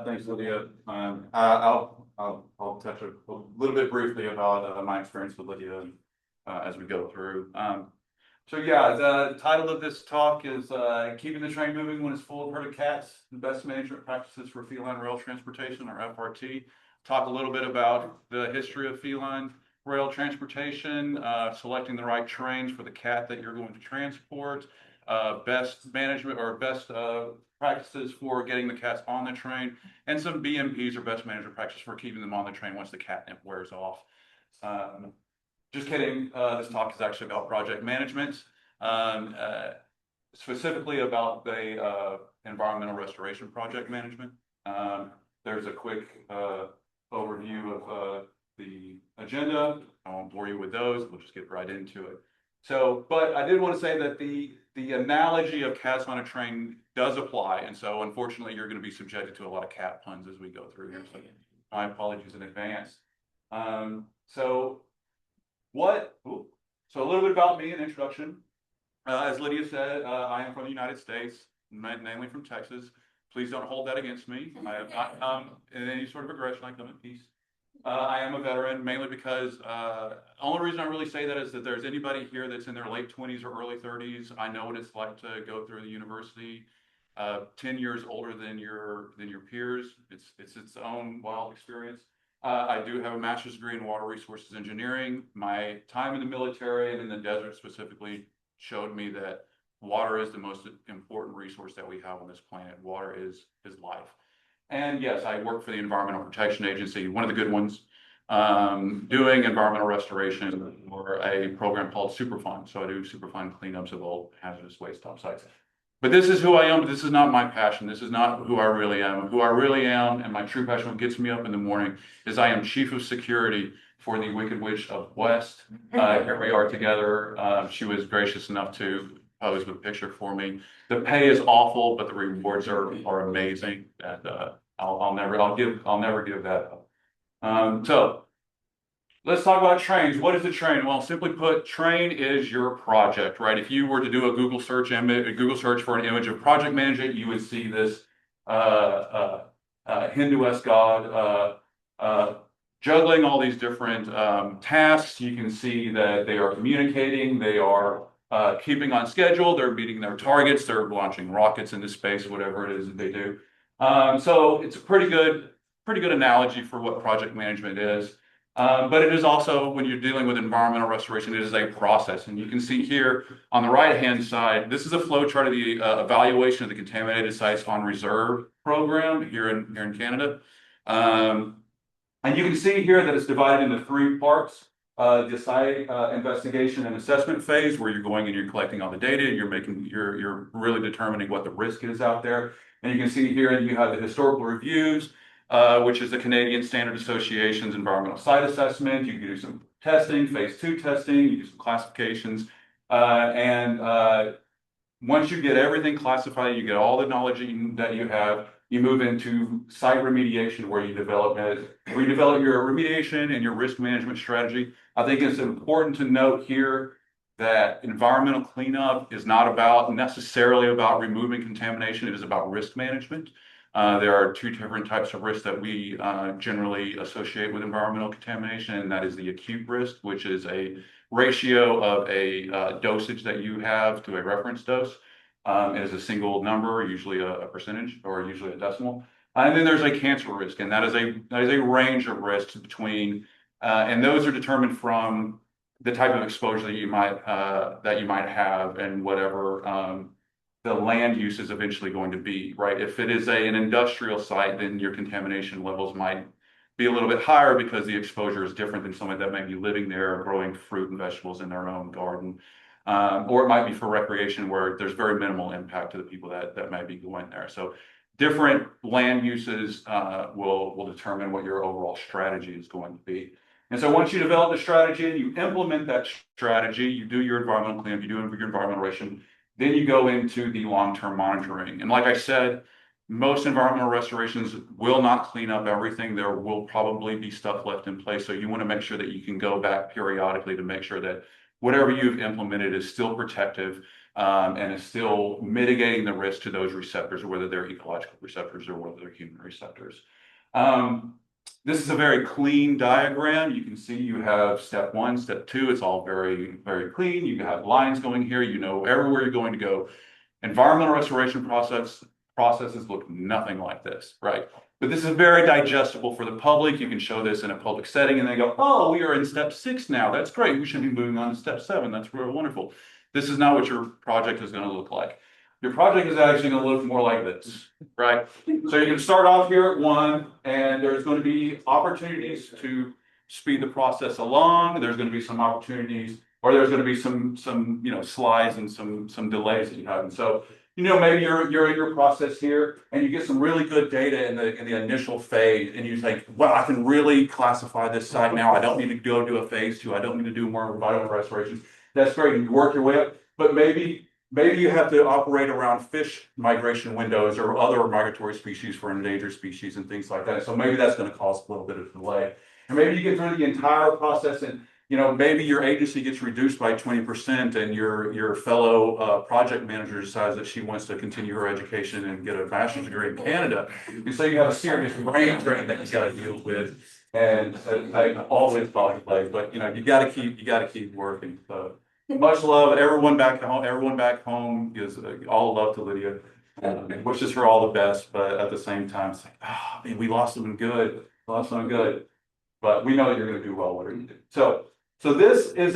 Thanks, Lydia. I'll touch a little bit briefly about my experience with Lydia as we go through. So yeah, the title of this talk is Keeping the Train Moving When It's Full of Herded Cats, the Best Management Practices for Feline Rail Transportation, or FRT. Talk a little bit about the history of feline rail transportation, selecting the right trains for the cat that you're going to transport, best management or best practices for getting the cats on the train, and some BMPs or best management practices for keeping them on the train once the catnip wears off. Just kidding, this talk is actually about project management, specifically about the environmental restoration project management. There's a quick overview of the agenda. I won't bore you with those, we'll just get right into it. So, but I did want to say that the analogy of cats on a train does apply, and so unfortunately you're going to be subjected to a lot of cat puns as we go through here, so my apologies in advance. So a little bit about me, an introduction. As Lydia said, I am from the United States, mainly from Texas. Please don't hold that against me. In any sort of aggression, I come in peace. I am a veteran, mainly because only reason I really say that is that there's anybody here that's in their late 20s or early 30s. I know what it's like to go through the university, 10 years older than your peers. It's its own wild experience. I do have a master's degree in water resources engineering. My time in the military and in the desert specifically showed me that water is the most important resource that we have on this planet. Water is life. And yes, I work for the Environmental Protection Agency, one of the good ones, doing environmental restoration for a program called Superfund. So I do Superfund cleanups of old hazardous waste dump sites. But this is who I am. This is not my passion. This is not who I really am. Who I really am, and my true passion, what gets me up in the morning, is I am Chief of Security for the Wicked Witch of West. Here we are together. She was gracious enough to pose with a picture for me. The pay is awful, but the rewards are amazing, and I'll never give that up. So let's talk about trains. What is a train? Well, simply put, train is your project, right? If you were to do a Google search for an image of project management, you would see this Hindu-esque god juggling all these different tasks. You can see that they are communicating, they are keeping on schedule, they're meeting their targets, they're launching rockets into space, whatever it is that they do. So it's a pretty good analogy for what project management is. But it is also, when you're dealing with environmental restoration, it is a process. And you can see here on the right-hand side, this is a flow chart of the evaluation of the contaminated sites on reserve program here in Canada. And you can see here that it's divided into three parts. The site investigation and assessment phase, where you're going and you're collecting all the data, and you're really determining what the risk is out there. And you can see here you have the historical reviews, which is the Canadian Standard Association's environmental site assessment. You can do some testing, phase 2 testing, you do some classifications, and once you get everything classified, you get all the knowledge that you have, you move into site remediation, where you develop your remediation and your risk management strategy. I think it's important to note here that environmental cleanup is not necessarily about removing contamination. It is about risk management. There are two different types of risks that we generally associate with environmental contamination, and that is the acute risk, which is a ratio of a dosage that you have to a reference dose. It is a single number, usually a percentage or usually a decimal. And then there's a cancer risk, and that is a range of risks between, and those are determined from the type of exposure that you might have and whatever the land use is eventually going to be, right? If it is an industrial site, then your contamination levels might be a little bit higher because the exposure is different than someone that may be living there growing fruit and vegetables in their own garden. Or it might be for recreation, where there's very minimal impact to the people that might be going there. So different land uses will determine what your overall strategy is going to be. And so once you develop the strategy and you implement that strategy, you do your environmental cleanup, you do your environmental restoration, then you go into the long-term monitoring. And like I said, most environmental restorations will not clean up everything. There will probably be stuff left in place. So you want to make sure that you can go back periodically to make sure that whatever you've implemented is still protective, and is still mitigating the risk to those receptors, whether they're ecological receptors or whether they're human receptors. This is a very clean diagram. You can see you have step 1, step 2. It's all very, very clean. You have lines going here. You know everywhere you're going to go. Environmental restoration processes look nothing like this, right? But this is very digestible for the public. You can show this in a public setting and they go, oh, we are in step 6 now. That's great. We should be moving on to step 7. That's really wonderful. This is not what your project is going to look like. Your project is actually going to look more like this, right? So you can start off here at 1, and there's going to be opportunities to speed the process along. There's going to be some opportunities, or there's going to be some slides and some delays that you have. And so, maybe you're in your process here, and you get some really good data in the initial phase, and you think, well, I can really classify this site now. I don't need to go do a phase 2. I don't need to do more vital restoration. That's great. You work your way up, but maybe you have to operate around fish migration windows or other migratory species for endangered species and things like that. So maybe that's going to cause a little bit of delay. And maybe you get through the entire process and maybe your agency gets reduced by 20% and your fellow project manager decides that she wants to continue her education and get a bachelor's degree in Canada. And so you have a serious brain drain that you got to deal with. And I always apologize, but you got to keep working. So much love, everyone back home. Everyone back home is all love to Lydia, and wishes her all the best. But at the same time, it's like, man, we lost someone good, But we know that you're going to do well. Whatever you do. So this is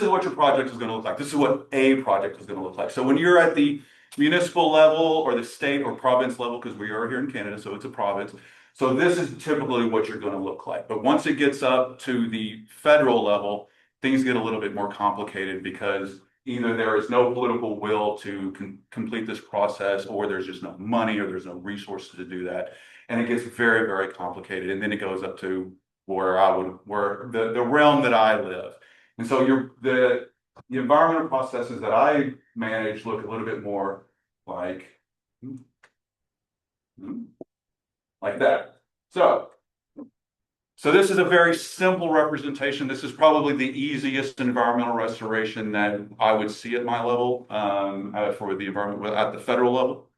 what your project is going to look like. This is what a project is going to look like. So when you're at the municipal level or the state or province level, because we are here in Canada, so it's a province. So this is typically what you're going to look like. But once it gets up to the federal level, things get a little bit more complicated because either there is no political will to complete this process, or there's just no money, or there's no resources to do that. And it gets very, very complicated. And then it goes up to where the realm that I live. And so the environmental processes that I manage look a little bit more like that. So this is a very simple representation. This is probably the easiest environmental restoration that I would see at my level for the environment at the federal level.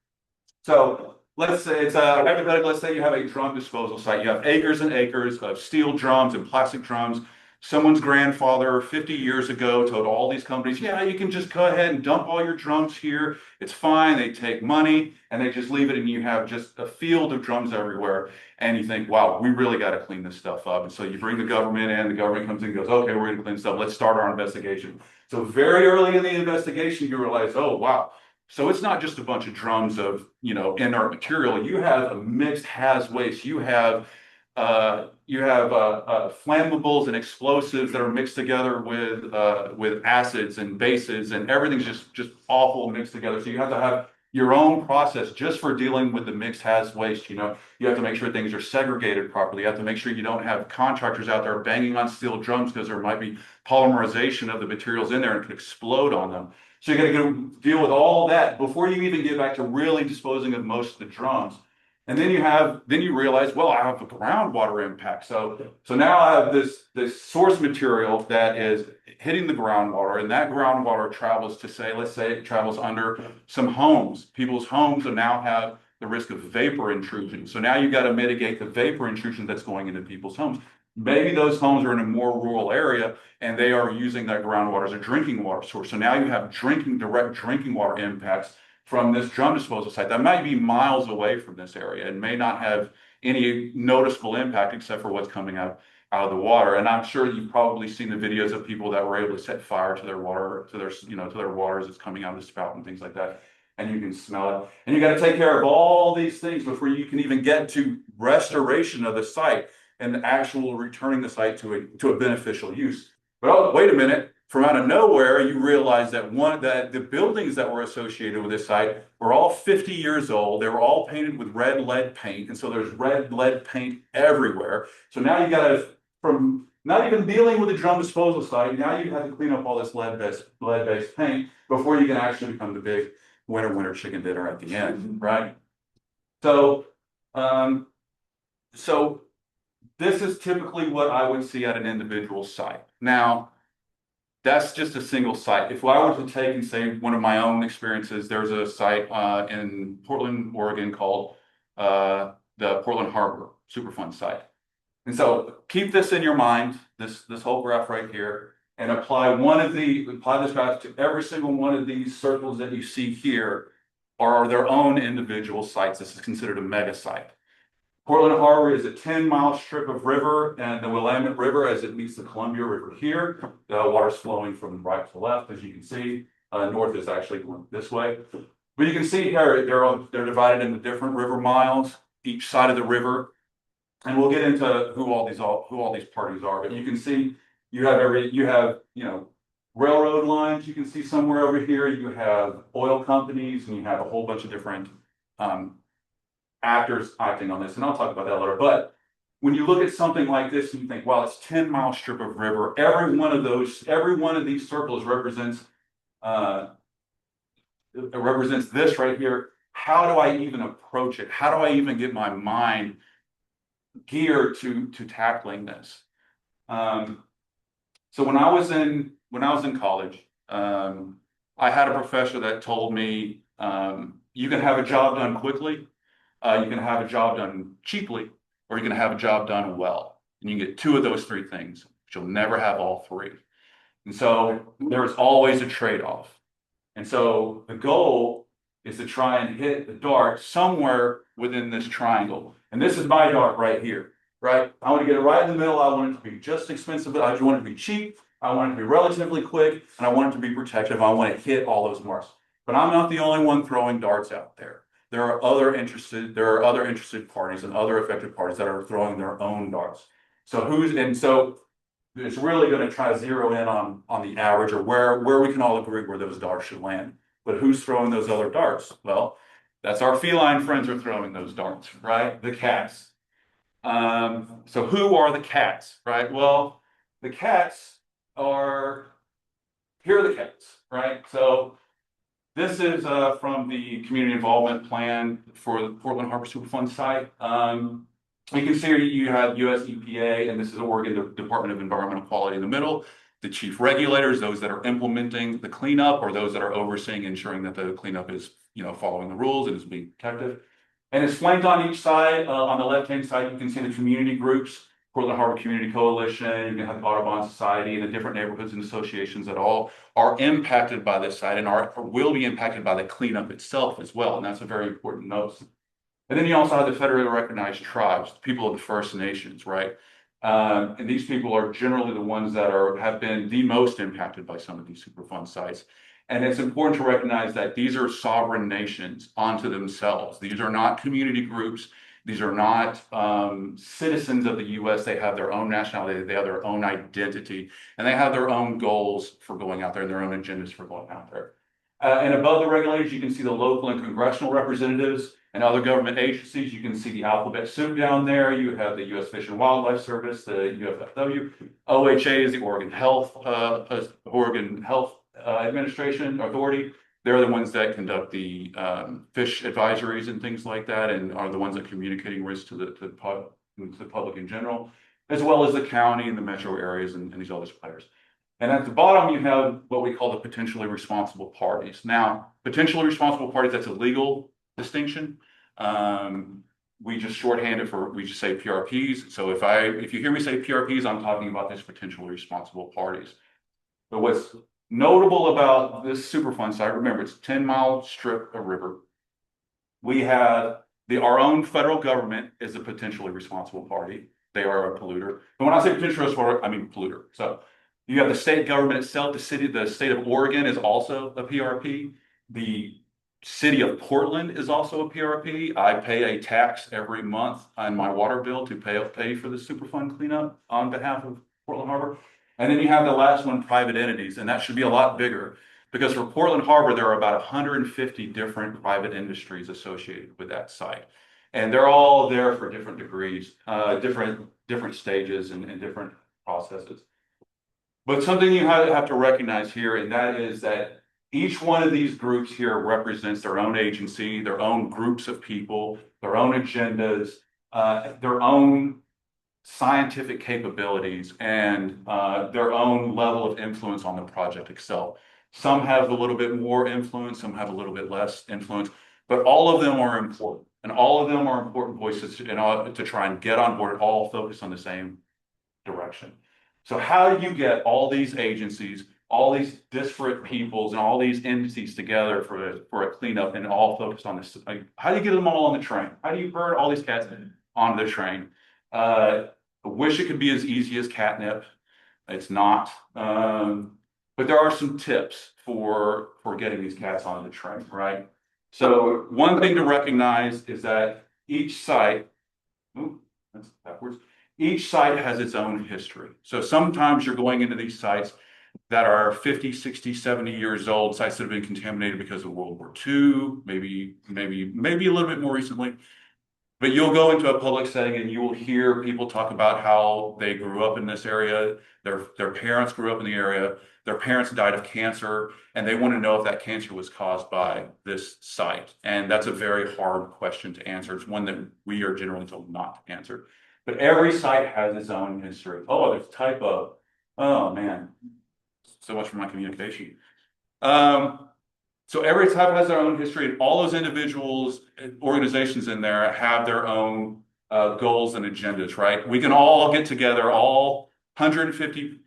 So let's say it's a hypothetical. Let's say you have a drum disposal site. You have acres and acres of steel drums and plastic drums. Someone's grandfather 50 years ago told all these companies, yeah, you can just go ahead and dump all your drums here. It's fine. They take money and they just leave it, and you have just a field of drums everywhere. And you think, wow, we really got to clean this stuff up. And so you bring the government in, the government comes in and goes, okay, we're going to clean this up. Let's start our investigation. So very early in the investigation, you realize, oh, wow. So it's not just a bunch of drums of, inert material. You have a mixed haz waste. You have flammables and explosives that are mixed together with acids and bases, and everything's just awful mixed together. So you have to have your own process just for dealing with the mixed haz waste. You have to make sure things are segregated properly. You have to make sure you don't have contractors out there banging on steel drums because there might be polymerization of the materials in there and it could explode on them. So you got to go deal with all that before you even get back to really disposing of most of the drums. And then you realize, well, I have a groundwater impact. So now I have this source material that is hitting the groundwater, and that groundwater travels to let's say it travels under some homes. People's homes now have the risk of vapor intrusion. So now you've got to mitigate the vapor intrusion that's going into people's homes. Maybe those homes are in a more rural area and they are using that groundwater as a drinking water source. So now you have direct drinking water impacts from this drum disposal site that might be miles away from this area and may not have any noticeable impact except for what's coming out of the water. And I'm sure you've probably seen the videos of people that were able to set fire to their water, to their water as it's coming out of the spout and things like that. And you can smell it. And you got to take care of all these things before you can even get to restoration of the site and actual returning the site to a beneficial use. But oh, wait a minute. From out of nowhere, you realize that the buildings that were associated with this site were all 50 years old. They were all painted with red lead paint. And so there's red lead paint everywhere. So now you got to, from not even dealing with the drum disposal site, now you have to clean up all this lead-based paint before you can actually become the big winter chicken dinner at the end, right? So, this is typically what I would see at an individual site. Now, That's just a single site. If I were to take and say one of my own experiences, there's a site in Portland, Oregon called the Portland Harbor Superfund site. And so keep this in your mind, this whole graph right here, and apply this graph to every single one of these circles that you see here are their own individual sites. This is considered a mega site. Portland Harbor is a 10-mile strip of river, and the Willamette River, as it meets the Columbia River here, the water's flowing from right to left, as you can see. North is actually going this way. But you can see here, they're divided into different river miles, each side of the river. And we'll get into who all these parties are. But you can see you have railroad lines you can see somewhere over here. You have oil companies, and you have a whole bunch of different actors acting on this, and I'll talk about that later. But when you look at something like this and you think, wow, it's 10-mile strip of river, every one of these circles represents this right here. How do I even approach it? How do I even get my mind geared to tackling this? So when I was in college, I had a professor that told me you can have a job done quickly. You can have a job done cheaply, or you can have a job done well. And you can get two of those three things, but you'll never have all three. And so there's always a trade-off. And so the goal is to try and hit the dart somewhere within this triangle. And this is my dart right here, right? I want to get it right in the middle. I want it to be just expensive. I want it to be cheap. I want it to be relatively quick, and I want it to be protective. I want to hit all those marks. But I'm not the only one throwing darts out there. There are other interested parties and other affected parties that are throwing their own darts. So it's really going to try to zero in on the average, or where we can all agree where those darts should land. But who's throwing those other darts? Well, that's our feline friends are throwing those darts, right? The cats. So who are the cats, right? Well, the cats here are the cats, right? So this is from the community involvement plan for the Portland Harbor Superfund site. You can see here you have US EPA, and this is Oregon Department of Environmental Quality in the middle. The chief regulators, those that are implementing the cleanup, or those that are overseeing, ensuring that the cleanup is, following the rules and is being protected. And it's flanked on each side. On the left-hand side, you can see the community groups, Portland Harbor Community Coalition, you can have the Audubon Society, and the different neighborhoods and associations that all are impacted by this site and will be impacted by the cleanup itself as well. And that's a very important note. And then you also have the federally recognized tribes, the people of the First Nations, right? And these people are generally the ones that have been the most impacted by some of these Superfund sites. And it's important to recognize that these are sovereign nations unto themselves. These are not community groups. These are not citizens of the U.S. They have their own nationality. They have their own identity, and they have their own goals for going out there and their own agendas for going out there. And above the regulators, you can see the local and congressional representatives and other government agencies. You can see the alphabet soup down there. You have the U.S. Fish and Wildlife Service, the UFFW. OHA is the Oregon Health Administration Authority. They're the ones that conduct the fish advisories and things like that, and are the ones that are communicating risk to the public in general, as well as the county and the metro areas and these other players. And at the bottom, you have what we call the potentially responsible parties. Now, potentially responsible parties, that's a legal distinction. We just shorthand it we just say PRPs. So if you hear me say PRPs, I'm talking about this potentially responsible parties. But what's notable about this Superfund site, remember, it's a 10-mile strip of river. We have our own federal government is a potentially responsible party. They are a polluter. But when I say potentially responsible, I mean polluter. So you have the state government itself. The state of Oregon is also a PRP. The city of Portland is also a PRP. I pay a tax every month on my water bill to pay for the Superfund cleanup on behalf of Portland Harbor. And then you have the last one, private entities, and that should be a lot bigger, because for Portland Harbor, there are about 150 different private industries associated with that site. And they're all there for different degrees, different stages and different processes. But something you have to recognize here, and that is that each one of these groups here represents their own agency, their own groups of people, their own agendas, their own scientific capabilities and their own level of influence on the project itself. Some have a little bit more influence, some have a little bit less influence, but all of them are important. And all of them are important voices to try and get on board, all focus on the same direction. So how do you get all these agencies, all these disparate peoples and all these entities together for a cleanup and all focused on this? Like, how do you get them all on the train? How do you herd all these cats on the train? I wish it could be as easy as catnip. It's not. But there are some tips for getting these cats on the train, right? So one thing to recognize is that each site, ooh, that's backwards. Each site has its own history. So sometimes you're going into these sites that are 50, 60, 70 years old, sites that have been contaminated because of World War II, maybe a little bit more recently. But you'll go into a public setting and you will hear people talk about how they grew up in this area, their parents grew up in the area, their parents died of cancer, and they want to know if that cancer was caused by this site. And that's a very hard question to answer. It's one that we are generally told not to answer. But every site has its own history. Oh, there's typo. Oh man, so much for my communication. So every type has their own history, and all those individuals, organizations in there have their own goals and agendas, right? We can all get together, all 150,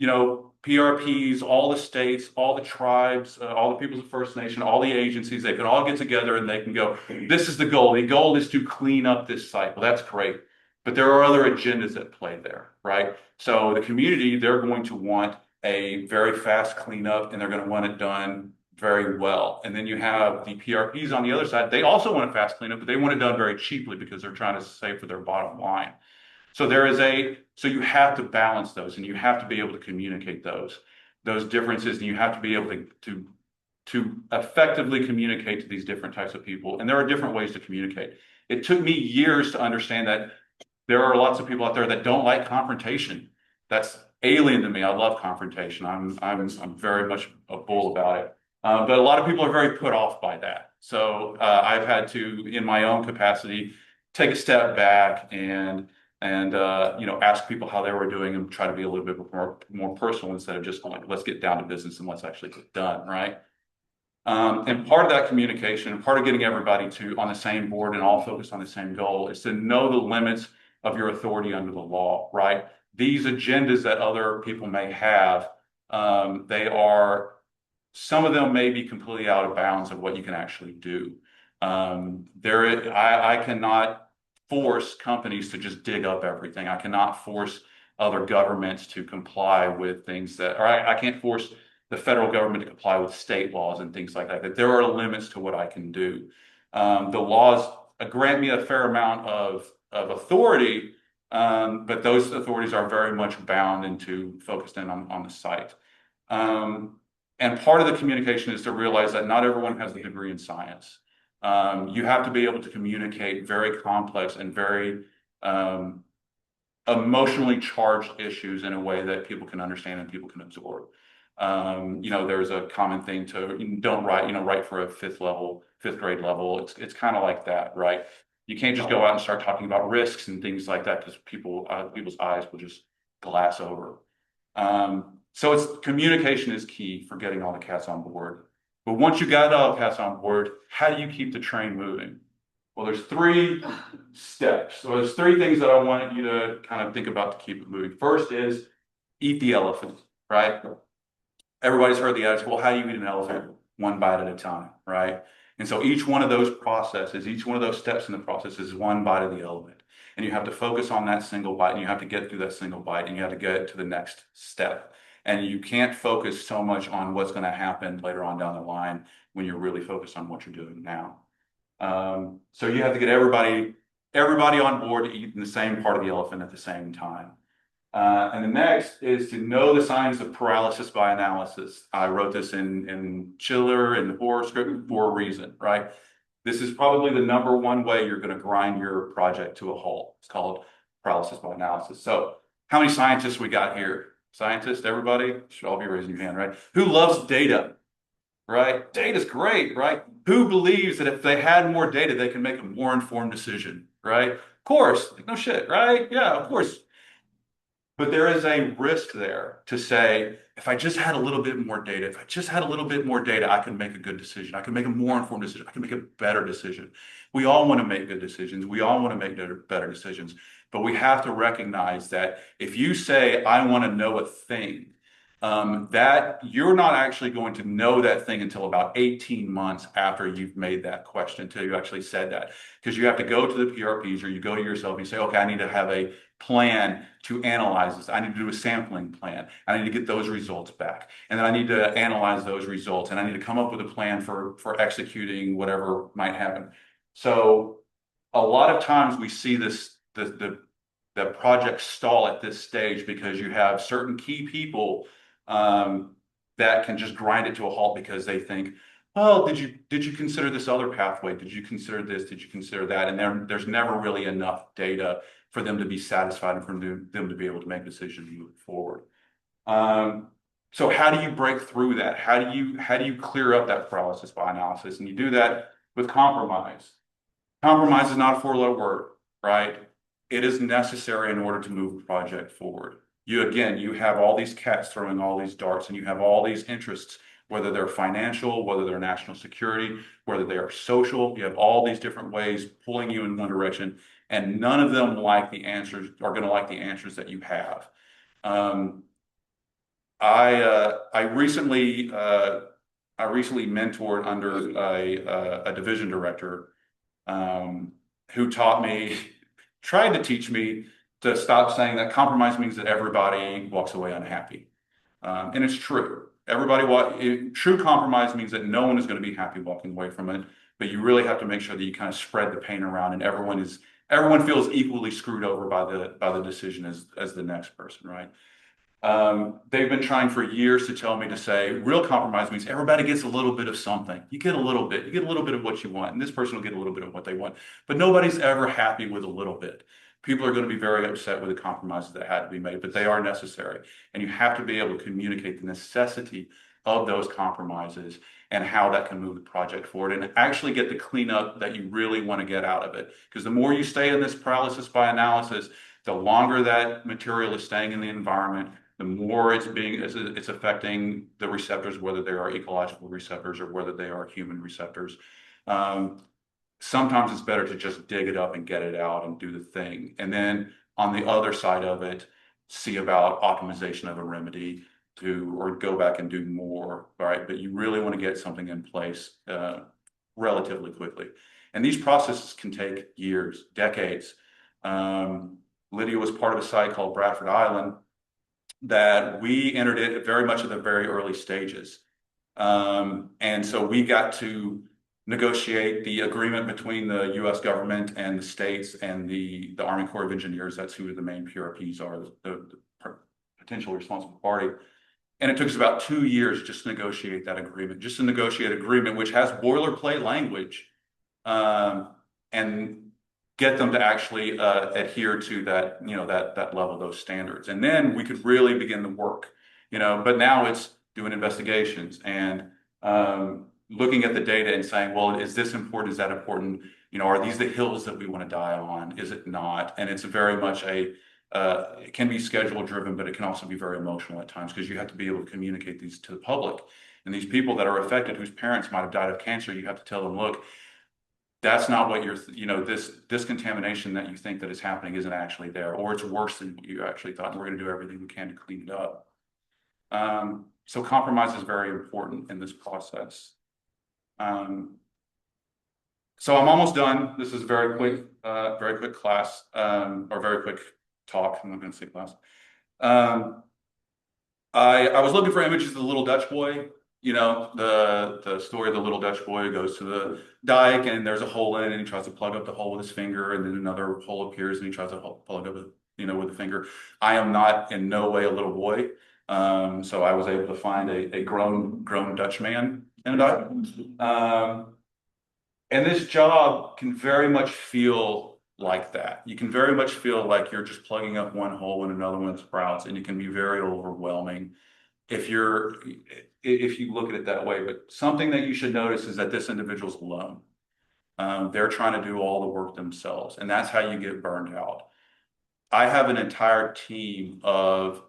PRPs, all the states, all the tribes, all the peoples of First Nation, all the agencies, they can all get together and they can go, this is the goal. The goal is to clean up this site. Well, that's great. But there are other agendas at play there, right? So the community, they're going to want a very fast cleanup and they're going to want it done very well. And then you have the PRPs on the other side. They also want a fast cleanup, but they want it done very cheaply because they're trying to save for their bottom line. So so you have to balance those and you have to be able to communicate those differences, and you have to be able to effectively communicate to these different types of people. And there are different ways to communicate. It took me years to understand that there are lots of people out there that don't like confrontation. That's alien to me. I love confrontation. I'm very much a bull about it. But a lot of people are very put off by that. So I've had to, in my own capacity, take a step back and ask people how they were doing and try to be a little bit more personal instead of just like, let's get down to business and let's actually get done, right? And part of that communication and part of getting everybody on the same board and all focused on the same goal is to know the limits of your authority under the law, right? These agendas that other people may have, some of them may be completely out of bounds of what you can actually do. I cannot force companies to just dig up everything. I cannot force other governments to comply with things or I can't force the federal government to comply with state laws and things like that. That there are limits to what I can do. The laws grant me a fair amount of authority, but those authorities are very much bound into focused in on the site. And part of the communication is to realize that not everyone has a degree in science. You have to be able to communicate very complex and very emotionally charged issues in a way that people can understand and people can absorb. There's a common thing don't write for a fifth grade level. It's kind of like that, right? You can't just go out and start talking about risks and things like that because people's eyes will just glass over. So communication is key for getting all the cats on board. But once you got all the cats on board, how do you keep the train moving? Well, there's 3 steps. So there's 3 things that I want you to kind of think about to keep it moving. First is eat the elephant, right? Everybody's heard the adage, well, how do you eat an elephant? One bite at a time, right? And so each one of those processes, each one of those steps in the process is one bite of the elephant. And you have to focus on that single bite and you have to get through that single bite and you have to get to the next step. And you can't focus so much on what's going to happen later on down the line when you're really focused on what you're doing now. So you have to get everybody on board to eat the same part of the elephant at the same time. And the next is to know the signs of paralysis by analysis. I wrote this in Chiller and horror script for a reason, right? This is probably the number one way you're going to grind your project to a halt. It's called paralysis by analysis. So how many scientists we got here? Scientists, everybody? Should all be raising your hand, right? Who loves data, right? Data's great, right? Who believes that if they had more data, they can make a more informed decision, right? Of course, like, no shit, right? Yeah, of course. But there is a risk there to say, if I just had a little bit more data, if I just had a little bit more data, I could make a good decision. I could make a more informed decision. I can make a better decision. We all want to make good decisions. We all want to make better decisions. But we have to recognize that if you say, I want to know a thing, that you're not actually going to know that thing until about 18 months after you've made that question, until you actually said that. Because you have to go to the PRPs or you go to yourself and you say, okay, I need to have a plan to analyze this. I need to do a sampling plan. I need to get those results back. And then I need to analyze those results. And I need to come up with a plan for executing whatever might happen. So a lot of times we see the project stall at this stage because you have certain key people that can just grind it to a halt because they think, well, did you consider this other pathway? Did you consider this? Did you consider that? And there's never really enough data for them to be satisfied and for them to be able to make decisions moving forward. So how do you break through that? How do you clear up that paralysis by analysis? And you do that with compromise. Compromise is not a four-letter word, right? It is necessary in order to move a project forward. You have all these cats throwing all these darts, and you have all these interests, whether they're financial, whether they're national security, whether they are social. You have all these different ways pulling you in one direction, and none of them are going to like the answers that you have. I recently mentored under a division director who tried to teach me to stop saying that compromise means that everybody walks away unhappy. And it's true. True compromise means that no one is going to be happy walking away from it, but you really have to make sure that you kind of spread the pain around and everyone feels equally screwed over by the decision as the next person, right? They've been trying for years to tell me to say real compromise means everybody gets a little bit of something. You get a little bit of what you want, and this person will get a little bit of what they want. But nobody's ever happy with a little bit. People are going to be very upset with the compromises that had to be made, but they are necessary. And you have to be able to communicate the necessity of those compromises and how that can move the project forward and actually get the cleanup that you really want to get out of it. Because the more you stay in this paralysis by analysis, the longer that material is staying in the environment, the more it's affecting the receptors, whether they are ecological receptors or whether they are human receptors. Sometimes it's better to just dig it up and get it out and do the thing. And then on the other side of it, see about optimization of a remedy or go back and do more, right? But you really want to get something in place relatively quickly. And these processes can take years, decades. Lydia was part of a site called Bradford Island that we entered it very much at the very early stages. And so we got to negotiate the agreement between the U.S. government and the states and the Army Corps of Engineers. That's who the main PRPs are, the potential responsible party. And it took us about 2 years just to negotiate that agreement, which has boilerplate language, and get them to actually adhere to that, that level, those standards. And then we could really begin the work, but now it's doing investigations and looking at the data and saying, well, is this important? Is that important? Are these the hills that we want to die on? Is it not? And it's very much it can be schedule driven, but it can also be very emotional at times because you have to be able to communicate these to the public. And these people that are affected, whose parents might have died of cancer, you have to tell them, look, that's not what this contamination that you think that is happening isn't actually there, or it's worse than what you actually thought. And we're going to do everything we can to clean it up. So compromise is very important in this process. So I'm almost done. This is a very quick class, or very quick talk. I'm not going to say class. I was looking for images of the little Dutch boy. The story of the little Dutch boy who goes to the dike and there's a hole in it and he tries to plug up the hole with his finger and then another hole appears and he tries to plug up with the finger. I am not in no way a little boy. So I was able to find a grown Dutch man in a dike. And this job can very much feel like that. You can very much feel like you're just plugging up one hole and another one sprouts, and it can be very overwhelming if you look at it that way. But something that you should notice is that this individual's alone. They're trying to do all the work themselves, and that's how you get burned out. I have an entire team of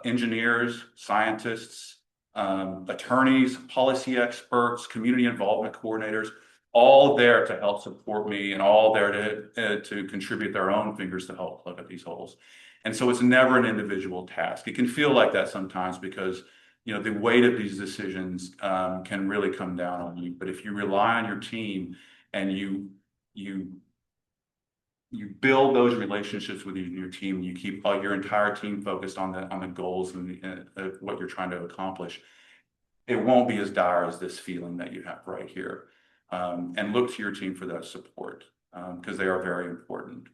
engineers, scientists, attorneys, policy experts, community involvement coordinators, all there to help support me and all there to contribute their own fingers to help plug up these holes. And so it's never an individual task. It can feel like that sometimes because the weight of these decisions can really come down on you. But if you rely on your team and you build those relationships with your team, you keep your entire team focused on the goals and what you're trying to accomplish, it won't be as dire as this feeling that you have right here. And look to your team for that support because they are very important.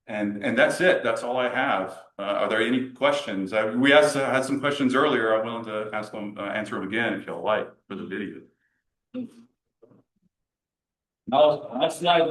And that's it. That's all I have. Are there any questions? We had some questions earlier. I'm willing to answer them again if y'all like for the video. No, that's not.